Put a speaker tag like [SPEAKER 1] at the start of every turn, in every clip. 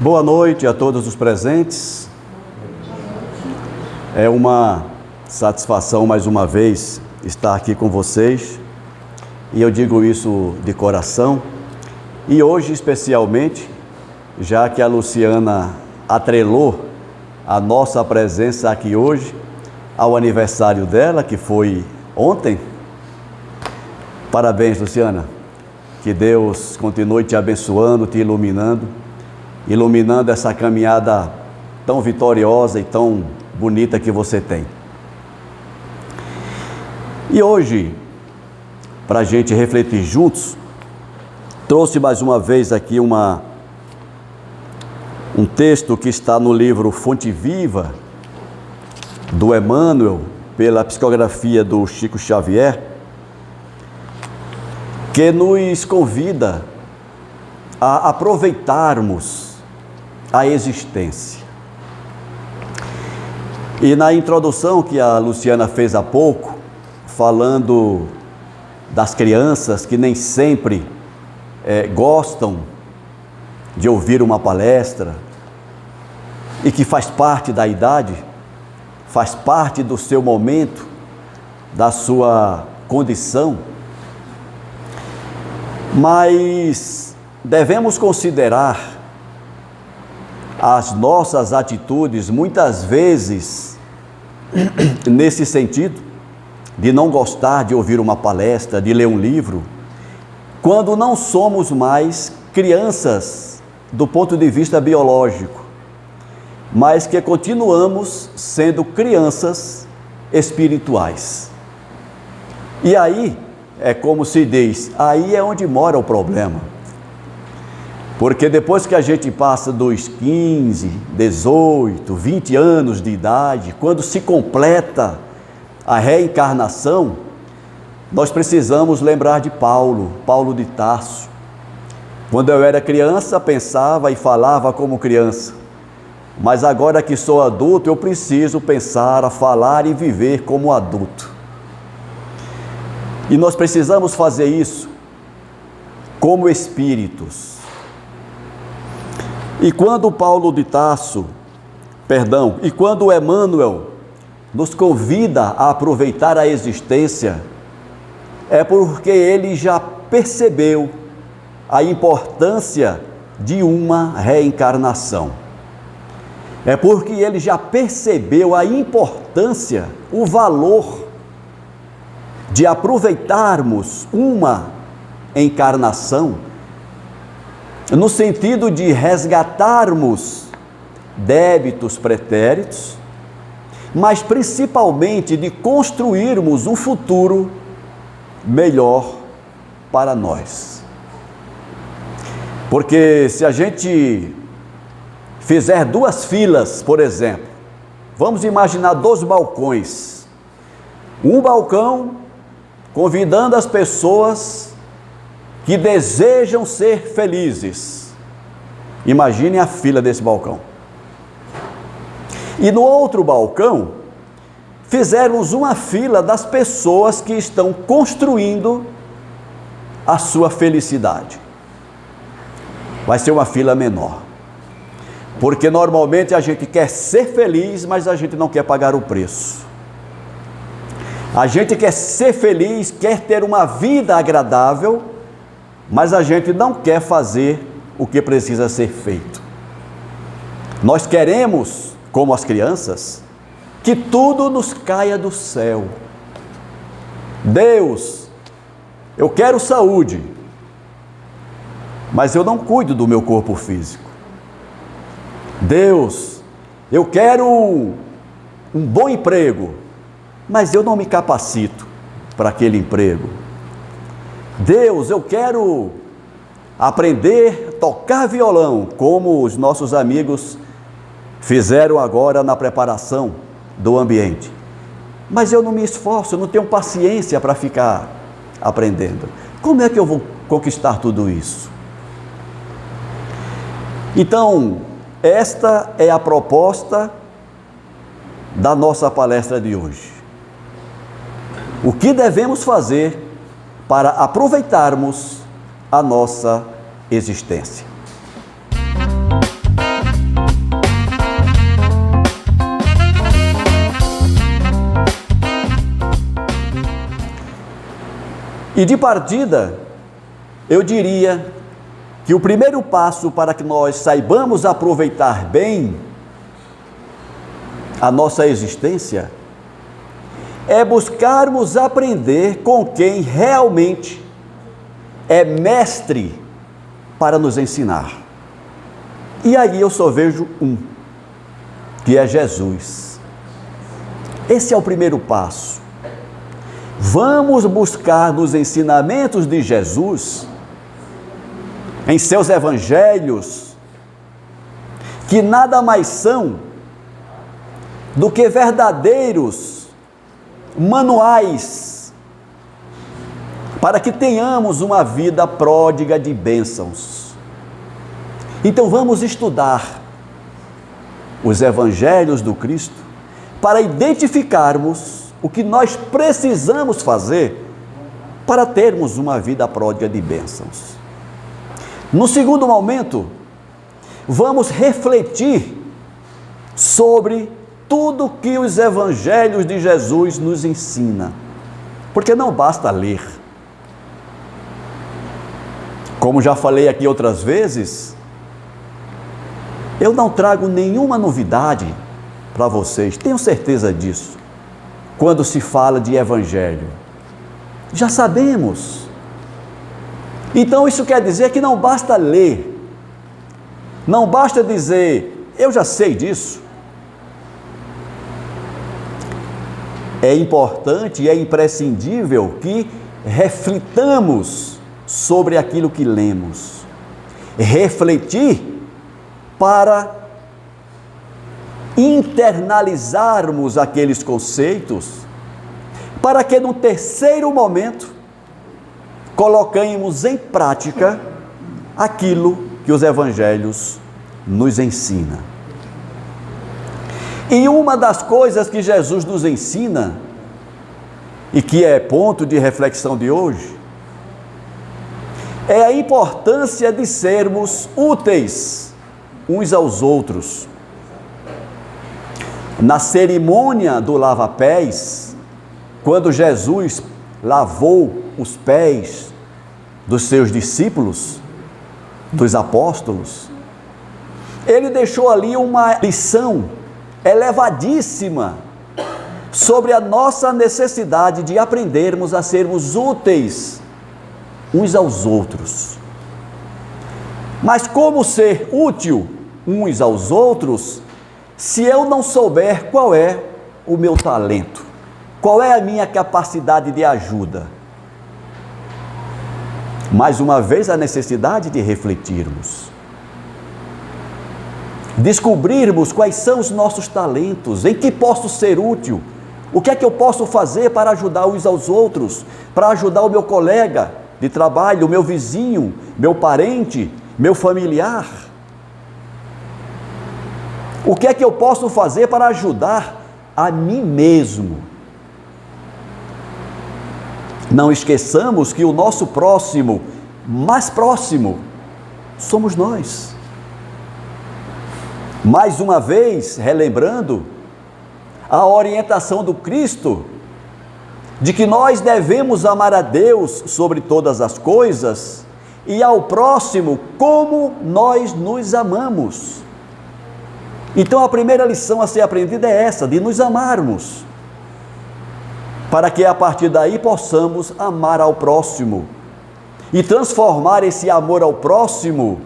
[SPEAKER 1] Boa noite a todos os presentes. É uma satisfação mais uma vez estar aqui com vocês, e eu digo isso de coração. E hoje especialmente, já que a Luciana atrelou a nossa presença aqui hoje ao aniversário dela, que foi ontem. Parabéns, Luciana. Que Deus continue te abençoando, te iluminando essa caminhada tão vitoriosa e tão bonita que você tem. E hoje, para a gente refletir juntos, trouxe mais uma vez aqui um texto que está no livro Fonte Viva, do Emmanuel, pela psicografia do Chico Xavier, que nos convida a aproveitarmos a existência. E na introdução que a Luciana fez há pouco, falando das crianças que nem sempre gostam de ouvir uma palestra, e que faz parte da idade, faz parte do seu momento, da sua condição, mas devemos considerar as nossas atitudes, muitas vezes, nesse sentido, de não gostar de ouvir uma palestra, de ler um livro, quando não somos mais crianças do ponto de vista biológico, mas que continuamos sendo crianças espirituais. E aí, é como se diz, aí é onde mora o problema. Porque depois que a gente passa dos 15, 18, 20 anos de idade, quando se completa a reencarnação, nós precisamos lembrar de Paulo de Tarso. Quando eu era criança, pensava e falava como criança, mas agora que sou adulto, eu preciso pensar, falar e viver como adulto. E nós precisamos fazer isso como espíritos. E quando quando o Emmanuel nos convida a aproveitar a existência, é porque ele já percebeu a importância de uma reencarnação. É porque ele já percebeu a importância, o valor de aproveitarmos uma encarnação, no sentido de resgatarmos débitos pretéritos, mas principalmente de construirmos um futuro melhor para nós. Porque se a gente fizer duas filas, por exemplo, vamos imaginar 2 balcões, um balcão convidando as pessoas que desejam ser felizes. Imagine a fila desse balcão. E no outro balcão, fizermos uma fila das pessoas que estão construindo a sua felicidade. Vai ser uma fila menor. Porque normalmente a gente quer ser feliz, mas a gente não quer pagar o preço. A gente quer ser feliz, quer ter uma vida agradável, mas a gente não quer fazer o que precisa ser feito. Nós queremos, como as crianças, que tudo nos caia do céu. Deus, eu quero saúde, mas eu não cuido do meu corpo físico. Deus, eu quero um bom emprego, mas eu não me capacito para aquele emprego. Deus, eu quero aprender a tocar violão, como os nossos amigos fizeram agora na preparação do ambiente. Mas eu não me esforço, eu não tenho paciência para ficar aprendendo. Como é que eu vou conquistar tudo isso? Então, esta é a proposta da nossa palestra de hoje. O que devemos fazer para aproveitarmos a nossa existência? E de partida, eu diria que o primeiro passo para que nós saibamos aproveitar bem a nossa existência é buscarmos aprender com quem realmente é mestre para nos ensinar. E aí eu só vejo um, que é Jesus. Esse é o primeiro passo. Vamos buscar nos ensinamentos de Jesus, em seus evangelhos, que nada mais são do que verdadeiros manuais para que tenhamos uma vida pródiga de bênçãos. Então vamos estudar os evangelhos do Cristo para identificarmos o que nós precisamos fazer para termos uma vida pródiga de bênçãos. No segundo momento, vamos refletir sobre tudo que os evangelhos de Jesus nos ensina, porque não basta ler. Como já falei aqui outras vezes, eu não trago nenhuma novidade para vocês, tenho certeza disso, quando se fala de evangelho. Já sabemos. Então isso quer dizer que não basta ler, não basta dizer, eu já sei disso. É importante e é imprescindível que reflitamos sobre aquilo que lemos. Refletir para internalizarmos aqueles conceitos, para que no terceiro momento coloquemos em prática aquilo que os evangelhos nos ensinam. E uma das coisas que Jesus nos ensina, e que é ponto de reflexão de hoje, é a importância de sermos úteis uns aos outros. Na cerimônia do lava-pés, quando Jesus lavou os pés dos seus discípulos, dos apóstolos, ele deixou ali uma lição elevadíssima sobre a nossa necessidade de aprendermos a sermos úteis uns aos outros. Mas como ser útil uns aos outros se eu não souber qual é o meu talento? Qual é a minha capacidade de ajuda? Mais uma vez, a necessidade de refletirmos. Descobrirmos quais são os nossos talentos, em que posso ser útil, o que é que eu posso fazer para ajudar uns aos outros, para ajudar o meu colega de trabalho, o meu vizinho, meu parente, meu familiar. O que é que eu posso fazer para ajudar a mim mesmo? Não esqueçamos que o nosso próximo, mais próximo, somos nós. Mais uma vez, relembrando a orientação do Cristo, de que nós devemos amar a Deus sobre todas as coisas e ao próximo como nós nos amamos. Então a primeira lição a ser aprendida é essa, de nos amarmos, para que a partir daí possamos amar ao próximo e transformar esse amor ao próximo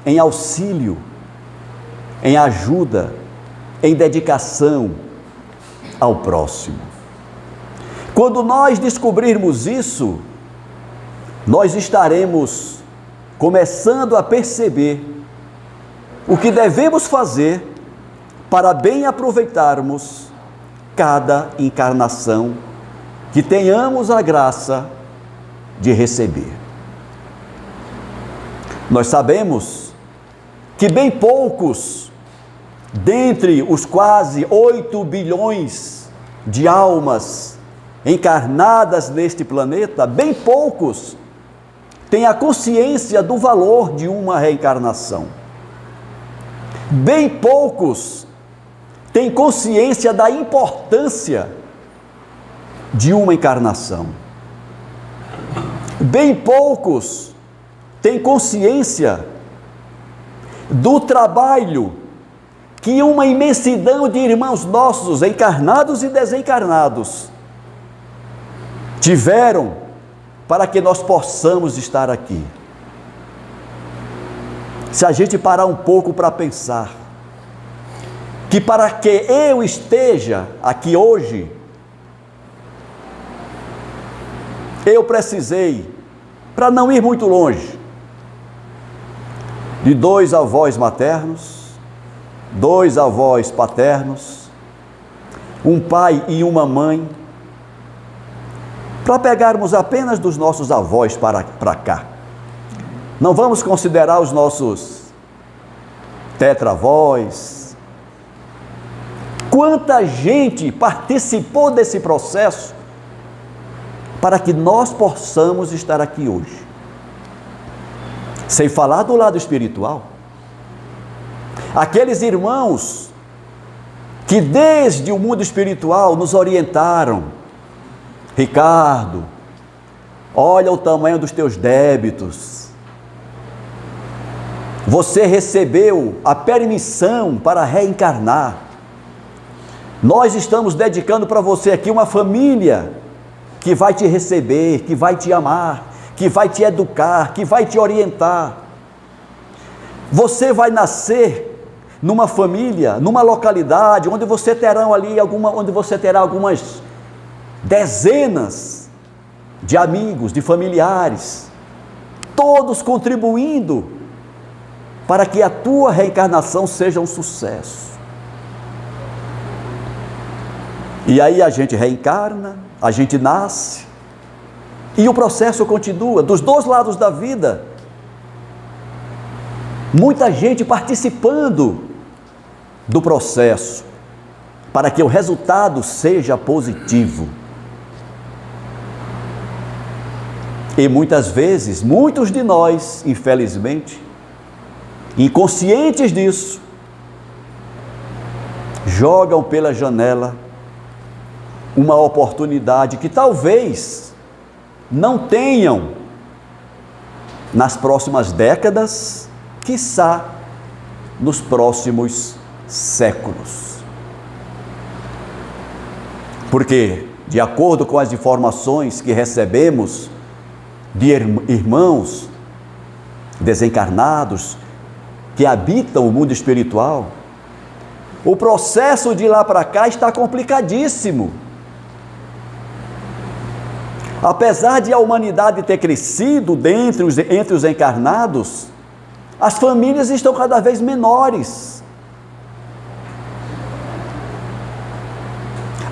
[SPEAKER 1] em auxílio, em ajuda, em dedicação ao próximo. Quando nós descobrirmos isso, nós estaremos começando a perceber o que devemos fazer para bem aproveitarmos cada encarnação que tenhamos a graça de receber. Nós sabemos que bem poucos, dentre os quase 8 bilhões de almas encarnadas neste planeta, bem poucos têm a consciência do valor de uma reencarnação. Bem poucos têm consciência da importância de uma encarnação. Bem poucos têm consciência do trabalho que uma imensidão de irmãos nossos, encarnados e desencarnados, tiveram para que nós possamos estar aqui. Se a gente parar um pouco para pensar, que para que eu esteja aqui hoje, eu precisei, para não ir muito longe, de 2 avós maternos, 2 avós paternos, um pai e uma mãe, para pegarmos apenas dos nossos avós para cá. Não vamos considerar os nossos tetravós. Quanta gente participou desse processo para que nós possamos estar aqui hoje. Sem falar do lado espiritual. Aqueles irmãos que desde o mundo espiritual nos orientaram. Ricardo, olha o tamanho dos teus débitos. Você recebeu a permissão para reencarnar. Nós estamos dedicando para você aqui uma família que vai te receber, que vai te amar, que vai te educar, que vai te orientar. Você vai nascer numa família, numa localidade onde você terá algumas dezenas de amigos, de familiares, todos contribuindo para que a tua reencarnação seja um sucesso. E aí a gente reencarna, a gente nasce, e o processo continua, dos 2 lados da vida. Muita gente participando do processo, para que o resultado seja positivo. E muitas vezes, muitos de nós, infelizmente, inconscientes disso, jogam pela janela uma oportunidade que talvez não tenham nas próximas décadas, quiçá nos próximos séculos. Porque, de acordo com as informações que recebemos de irmãos desencarnados que habitam o mundo espiritual, o processo de lá para cá está complicadíssimo. Apesar de a humanidade ter crescido entre os encarnados, as famílias estão cada vez menores.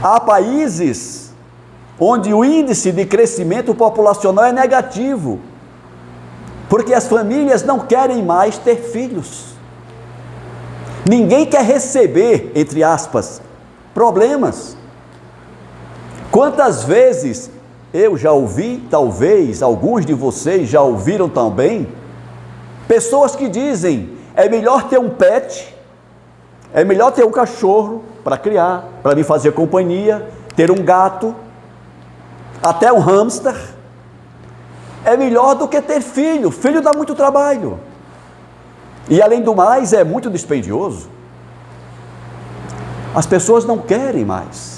[SPEAKER 1] Há países onde o índice de crescimento populacional é negativo, porque as famílias não querem mais ter filhos. Ninguém quer receber, entre aspas, problemas. Quantas vezes eu já ouvi, talvez alguns de vocês já ouviram também, pessoas que dizem: é melhor ter um pet, é melhor ter um cachorro para criar, para me fazer companhia, ter um gato, até um hamster, é melhor do que ter filho. Filho dá muito trabalho, e além do mais é muito dispendioso. As pessoas não querem mais.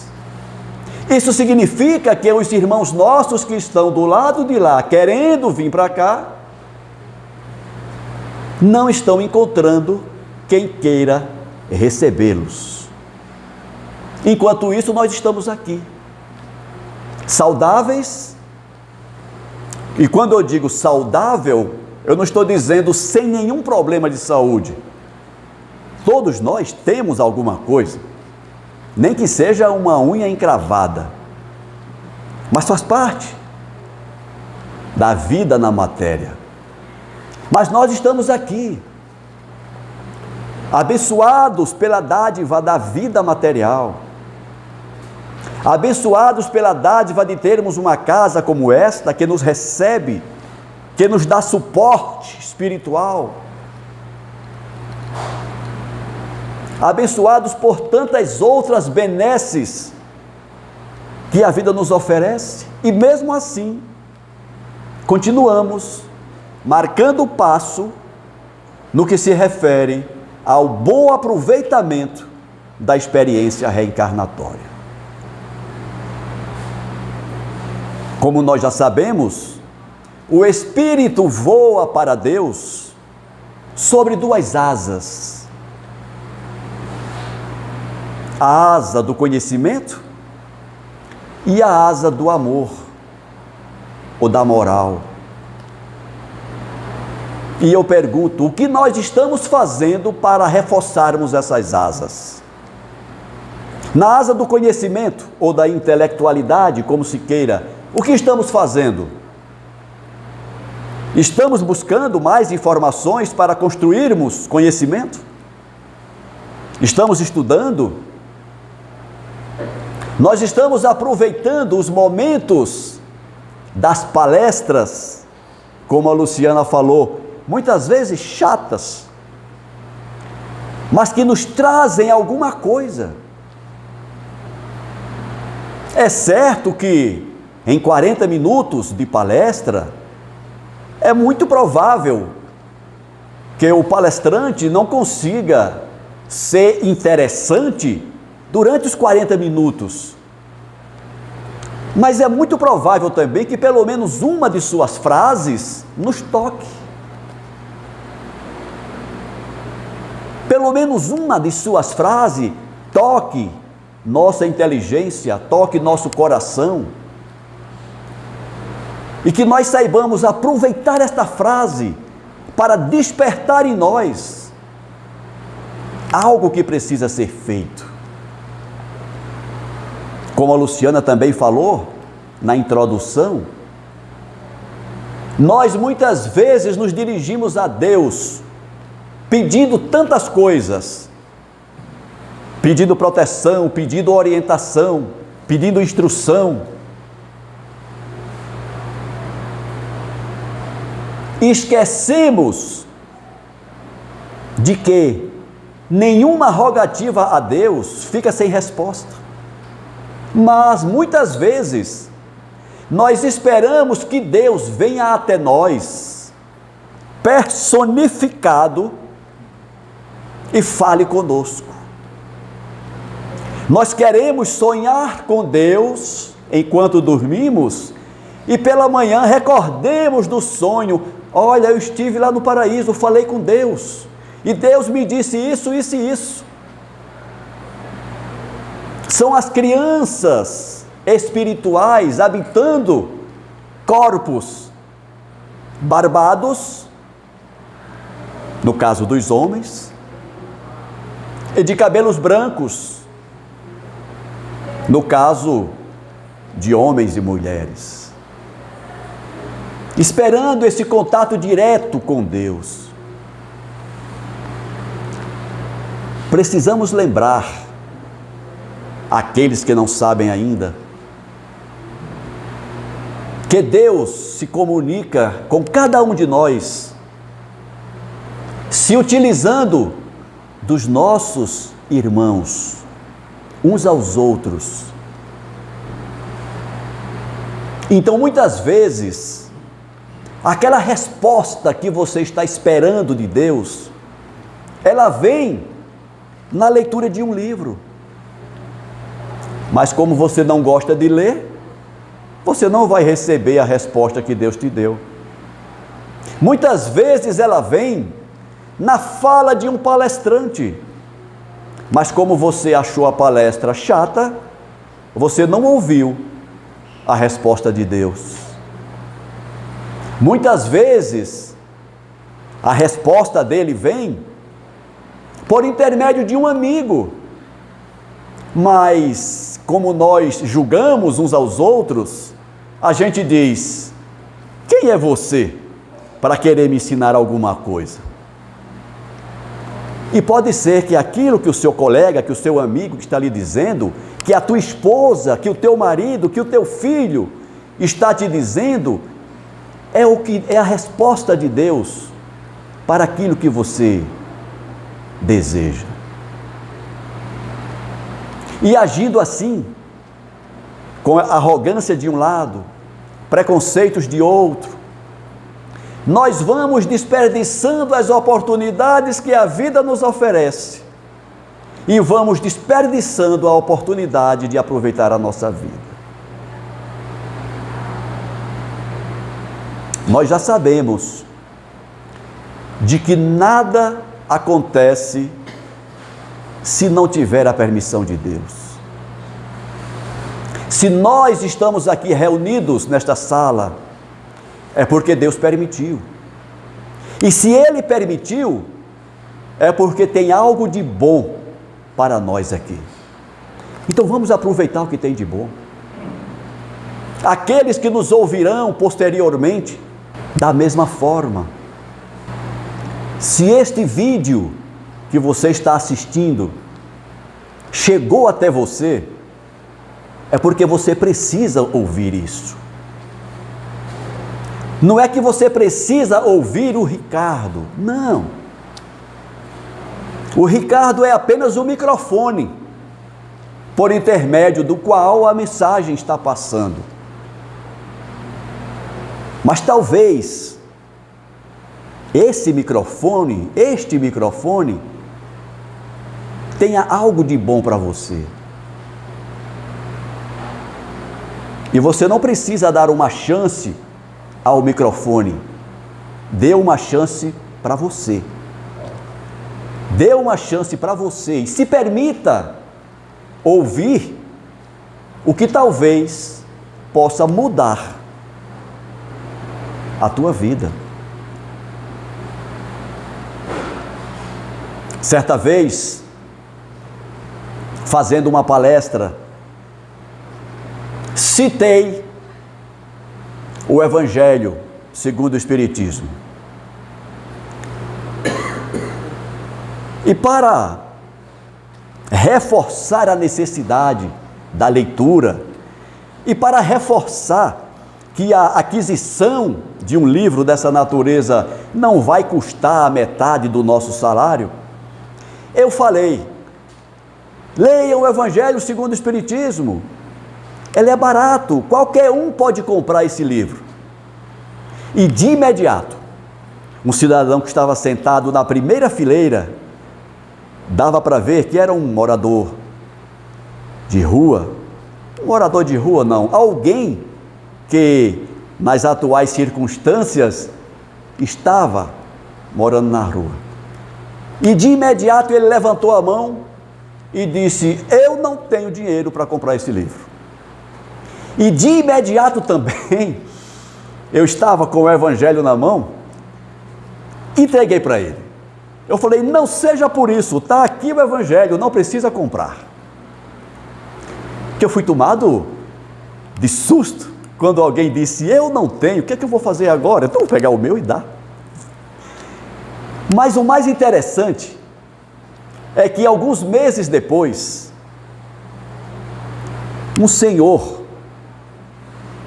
[SPEAKER 1] Isso significa que os irmãos nossos que estão do lado de lá, querendo vir para cá, não estão encontrando quem queira recebê-los. Enquanto isso, nós estamos aqui, saudáveis. E quando eu digo saudável, eu não estou dizendo sem nenhum problema de saúde. Todos nós temos alguma coisa, nem que seja uma unha encravada, mas faz parte da vida na matéria. Mas nós estamos aqui, abençoados pela dádiva da vida material, abençoados pela dádiva de termos uma casa como esta, que nos recebe, que nos dá suporte espiritual, abençoados por tantas outras benesses que a vida nos oferece. E mesmo assim, continuamos marcando o passo no que se refere ao bom aproveitamento da experiência reencarnatória. Como nós já sabemos, o espírito voa para Deus sobre duas asas: a asa do conhecimento e a asa do amor ou da moral. E eu pergunto, o que nós estamos fazendo para reforçarmos essas asas? Na asa do conhecimento ou da intelectualidade, como se queira, o que estamos fazendo? Estamos buscando mais informações para construirmos conhecimento? Estamos estudando? Nós estamos aproveitando os momentos das palestras, como a Luciana falou, muitas vezes chatas, mas que nos trazem alguma coisa. É certo que em 40 minutos de palestra, é muito provável que o palestrante não consiga ser interessante durante os 40 minutos. Mas é muito provável também que pelo menos uma de suas frases nos toque. Pelo menos uma de suas frases toque nossa inteligência, toque nosso coração. E que nós saibamos aproveitar esta frase para despertar em nós algo que precisa ser feito. Como a Luciana também falou na introdução, nós muitas vezes nos dirigimos a Deus pedindo tantas coisas, pedindo proteção, pedindo orientação, pedindo instrução. Esquecemos de que nenhuma rogativa a Deus fica sem resposta. Mas muitas vezes nós esperamos que Deus venha até nós personificado e fale conosco. Nós queremos sonhar com Deus enquanto dormimos e pela manhã recordemos do sonho: olha, eu estive lá no paraíso, falei com Deus e Deus me disse isso, isso e isso. São as crianças espirituais habitando corpos barbados, no caso dos homens, e de cabelos brancos, no caso de homens e mulheres, esperando esse contato direto com Deus. Precisamos lembrar aqueles que não sabem ainda que Deus se comunica com cada um de nós, se utilizando dos nossos irmãos, uns aos outros. Então, muitas vezes, aquela resposta que você está esperando de Deus, ela vem na leitura de um livro. Mas como você não gosta de ler, você não vai receber a resposta que Deus te deu. Muitas vezes ela vem na fala de um palestrante, mas como você achou a palestra chata, você não ouviu a resposta de Deus. Muitas vezes a resposta dele vem por intermédio de um amigo, mas como nós julgamos uns aos outros, a gente diz: quem é você para querer me ensinar alguma coisa? E pode ser que aquilo que o seu colega, que o seu amigo que está lhe dizendo, que a tua esposa, que o teu marido, que o teu filho está te dizendo, é a resposta de Deus para aquilo que você deseja. E agindo assim, com arrogância de um lado, preconceitos de outro, nós vamos desperdiçando as oportunidades que a vida nos oferece e vamos desperdiçando a oportunidade de aproveitar a nossa vida. Nós já sabemos de que nada acontece se não tiver a permissão de Deus. Se nós estamos aqui reunidos nesta sala, é porque Deus permitiu. E se Ele permitiu, é porque tem algo de bom para nós aqui. Então vamos aproveitar o que tem de bom. Aqueles que nos ouvirão posteriormente, da mesma forma. Se este vídeo que você está assistindo chegou até você, é porque você precisa ouvir isso. Não é que você precisa ouvir o Ricardo, não. O Ricardo é apenas o microfone, por intermédio do qual a mensagem está passando. Mas talvez este microfone tenha algo de bom para você. E você não precisa dar uma chance ao microfone. Dê uma chance para você. Dê uma chance para você e se permita ouvir o que talvez possa mudar a tua vida. Certa vez, fazendo uma palestra, citei o Evangelho segundo o Espiritismo. E para reforçar a necessidade da leitura e para reforçar que a aquisição de um livro dessa natureza não vai custar a metade do nosso salário, eu falei: leia o Evangelho segundo o Espiritismo. Ele é barato, qualquer um pode comprar esse livro. E de imediato, um cidadão que estava sentado na primeira fileira, dava para ver que era um morador de rua. Um morador de rua não, alguém que nas atuais circunstâncias estava morando na rua. E de imediato ele levantou a mão e disse: eu não tenho dinheiro para comprar esse livro. E de imediato também, eu estava com o Evangelho na mão, entreguei para ele. Eu falei: não seja por isso, está aqui o Evangelho, não precisa comprar. Que eu fui tomado de susto quando alguém disse: eu não tenho, o que é que eu vou fazer agora? Então vou pegar o meu e dar. Mas o mais interessante é que alguns meses depois, um senhor,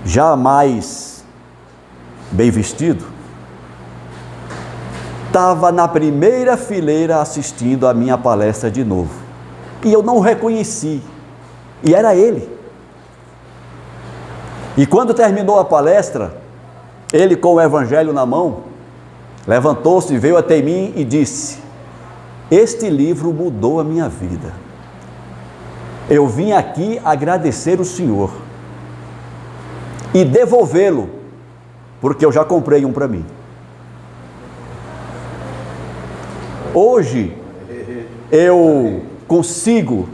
[SPEAKER 1] já mais bem vestido, estava na primeira fileira assistindo a minha palestra de novo. E eu não o reconheci. E era ele. E quando terminou a palestra, ele com o Evangelho na mão, levantou-se, veio até mim e disse: este livro mudou a minha vida. Eu vim aqui agradecer o Senhor e devolvê-lo, porque eu já comprei um para mim. Hoje, eu consigo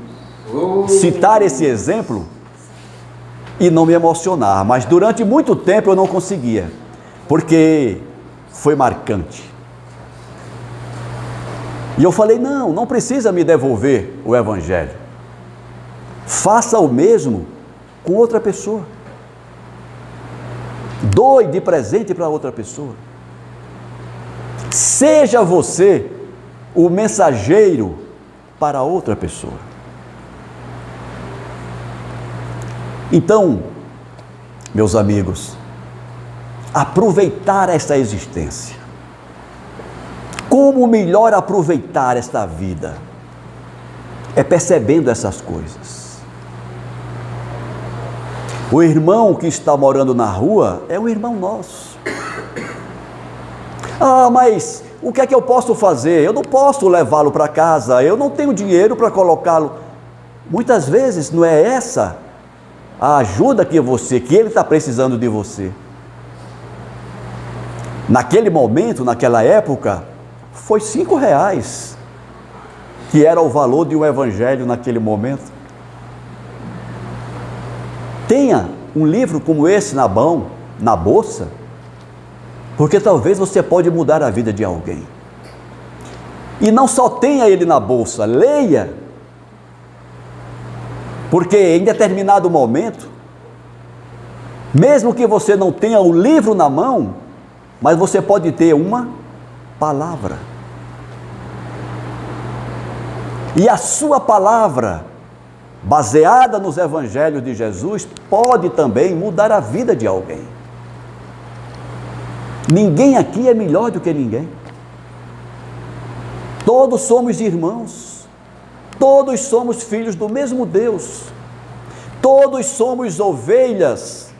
[SPEAKER 1] citar esse exemplo e não me emocionar, mas durante muito tempo eu não conseguia, porque foi marcante. E eu falei: não precisa me devolver o Evangelho. Faça o mesmo com outra pessoa. Doe de presente para outra pessoa. Seja você o mensageiro para outra pessoa. Então, meus amigos, aproveitar esta existência. Como melhor aproveitar esta vida? É percebendo essas coisas. O irmão que está morando na rua é um irmão nosso. Ah, mas o que é que eu posso fazer? Eu não posso levá-lo para casa, eu não tenho dinheiro para colocá-lo. Muitas vezes não é essa a ajuda que ele está precisando de você. Naquele momento, naquela época, foi R$ 5, que era o valor de um evangelho naquele momento. Tenha um livro como esse na mão, na bolsa, porque talvez você pode mudar a vida de alguém. E não só tenha ele na bolsa, leia, porque em determinado momento, mesmo que você não tenha o livro na mão, mas você pode ter uma palavra. E a sua palavra, baseada nos evangelhos de Jesus, pode também mudar a vida de alguém. Ninguém aqui é melhor do que ninguém. Todos somos irmãos. Todos somos filhos do mesmo Deus. Todos somos ovelhas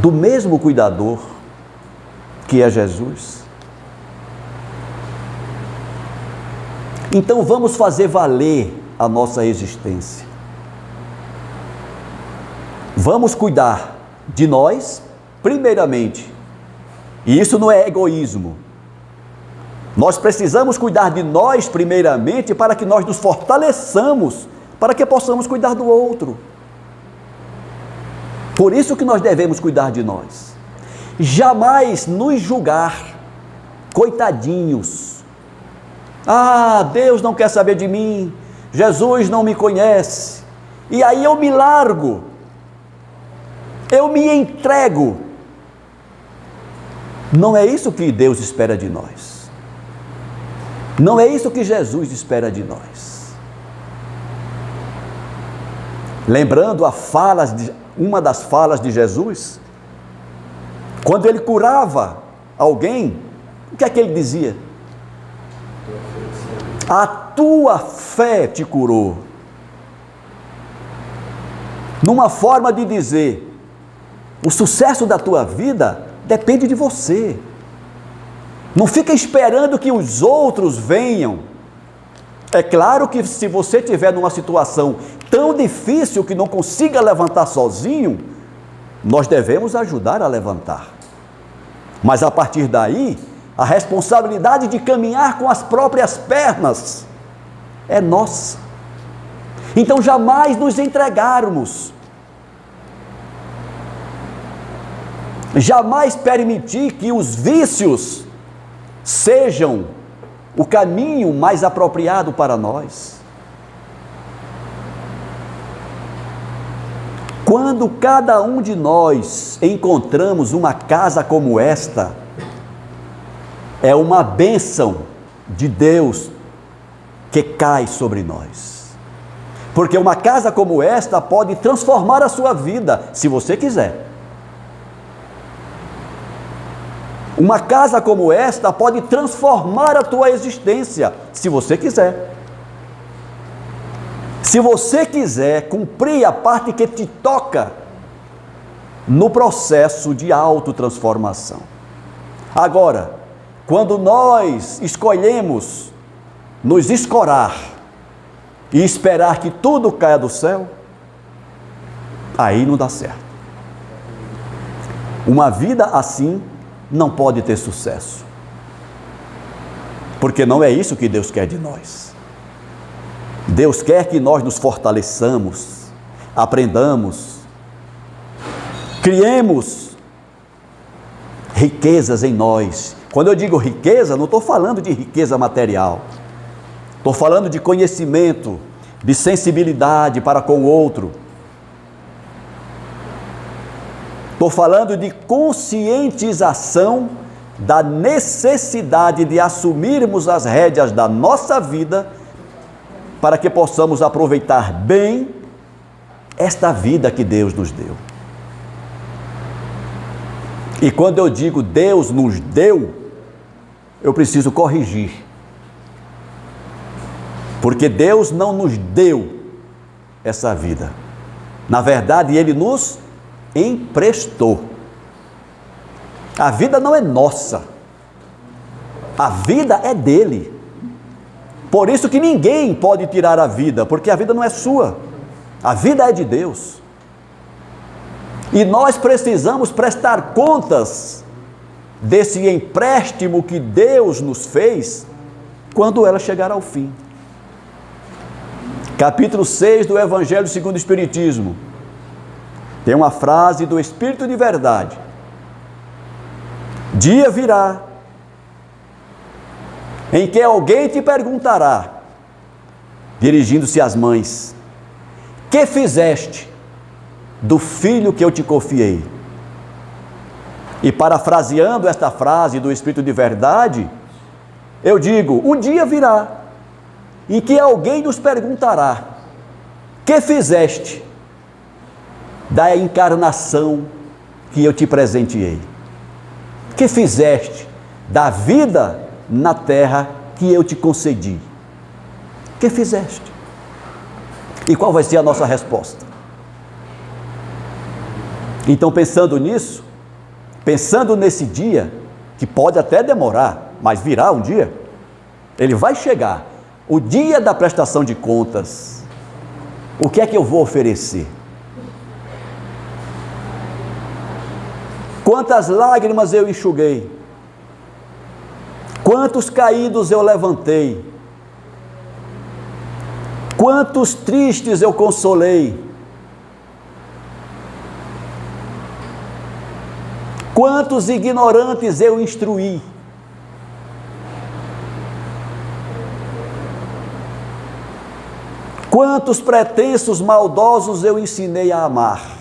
[SPEAKER 1] do mesmo cuidador, que é Jesus. Então vamos fazer valer a nossa existência. Vamos cuidar de nós, primeiramente. E isso não é egoísmo. Nós precisamos cuidar de nós, primeiramente, para que nós nos fortaleçamos, para que possamos cuidar do outro. Por isso que nós devemos cuidar de nós. Jamais nos julgar, coitadinhos. Ah, Deus não quer saber de mim, Jesus não me conhece, e aí eu me largo, eu me entrego. Não é isso que Deus espera de nós, não é isso que Jesus espera de nós. Lembrando uma das falas de Jesus, quando ele curava alguém, o que é que ele dizia? A tua fé te curou. Numa forma de dizer, o sucesso da tua vida depende de você. Não fica esperando que os outros venham. É claro que se você estiver numa situação tão difícil que não consiga levantar sozinho, nós devemos ajudar a levantar. Mas a partir daí, a responsabilidade de caminhar com as próprias pernas é nossa. Então jamais nos entregarmos, jamais permitir que os vícios sejam o caminho mais apropriado para nós. Quando cada um de nós encontramos uma casa como esta, é uma bênção de Deus que cai sobre nós. Porque uma casa como esta pode transformar a sua vida, se você quiser. Uma casa como esta pode transformar a tua existência, se você quiser. Se você quiser cumprir a parte que te toca no processo de autotransformação. Agora, quando nós escolhemos nos escorar e esperar que tudo caia do céu, aí não dá certo. Uma vida assim não pode ter sucesso, porque não é isso que Deus quer de nós. Deus quer que nós nos fortaleçamos, aprendamos, criemos riquezas em nós. Quando eu digo riqueza, não estou falando de riqueza material, estou falando de conhecimento, de sensibilidade para com o outro. Estou falando de conscientização da necessidade de assumirmos as rédeas da nossa vida para que possamos aproveitar bem esta vida que Deus nos deu. E quando eu digo Deus nos deu, eu preciso corrigir. Porque Deus não nos deu essa vida. Na verdade, Ele nos emprestou. A vida não é nossa, a vida é dele. Por isso que ninguém pode tirar a vida, porque a vida não é sua, a vida é de Deus. E nós precisamos prestar contas desse empréstimo que Deus nos fez quando ela chegar ao fim. Capítulo 6 do Evangelho segundo o Espiritismo, tem uma frase do Espírito de Verdade: dia virá em que alguém te perguntará, dirigindo-se às mães: que fizeste do filho que eu te confiei? E parafraseando esta frase do Espírito de Verdade, eu digo: um dia virá em que alguém nos perguntará: que fizeste da encarnação que eu te presenteei? Que fizeste da vida na terra que eu te concedi? Que fizeste? E qual vai ser a nossa resposta? Então, pensando nisso, pensando nesse dia, que pode até demorar, mas virá um dia, ele vai chegar, o dia da prestação de contas. O que é que eu vou oferecer? Quantas lágrimas eu enxuguei, quantos caídos eu levantei, quantos tristes eu consolei, quantos ignorantes eu instruí, quantos pretensos maldosos eu ensinei a amar.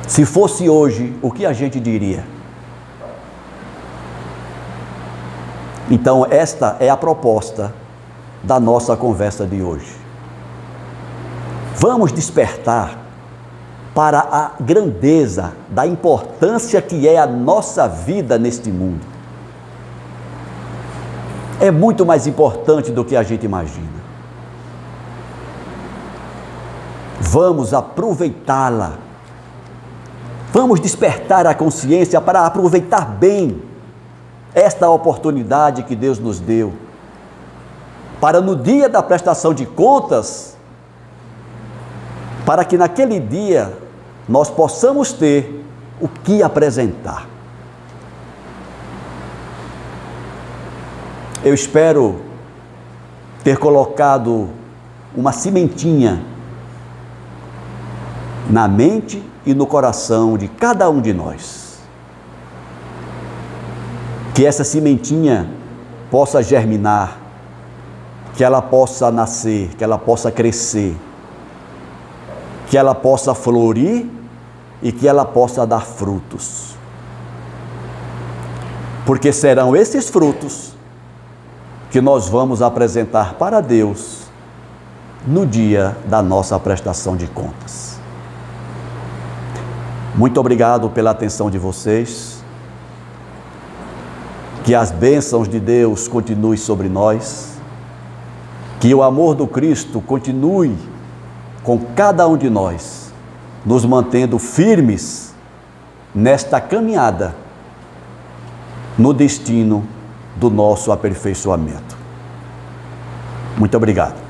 [SPEAKER 1] Se fosse hoje, o que a gente diria? Então, esta é a proposta da nossa conversa de hoje. Vamos despertar para a grandeza da importância que é a nossa vida neste mundo. É muito mais importante do que a gente imagina. Vamos aproveitá-la. Vamos despertar a consciência para aproveitar bem esta oportunidade que Deus nos deu, para no dia da prestação de contas, para que naquele dia nós possamos ter o que apresentar. Eu espero ter colocado uma sementinha na mente e no coração de cada um de nós. Que essa sementinha possa germinar, que ela possa nascer, que ela possa crescer, que ela possa florir e que ela possa dar frutos. Porque serão esses frutos que nós vamos apresentar para Deus no dia da nossa prestação de contas. Muito obrigado pela atenção de vocês. Que as bênçãos de Deus continuem sobre nós. Que o amor do Cristo continue com cada um de nós, nos mantendo firmes nesta caminhada no destino do nosso aperfeiçoamento. Muito obrigado.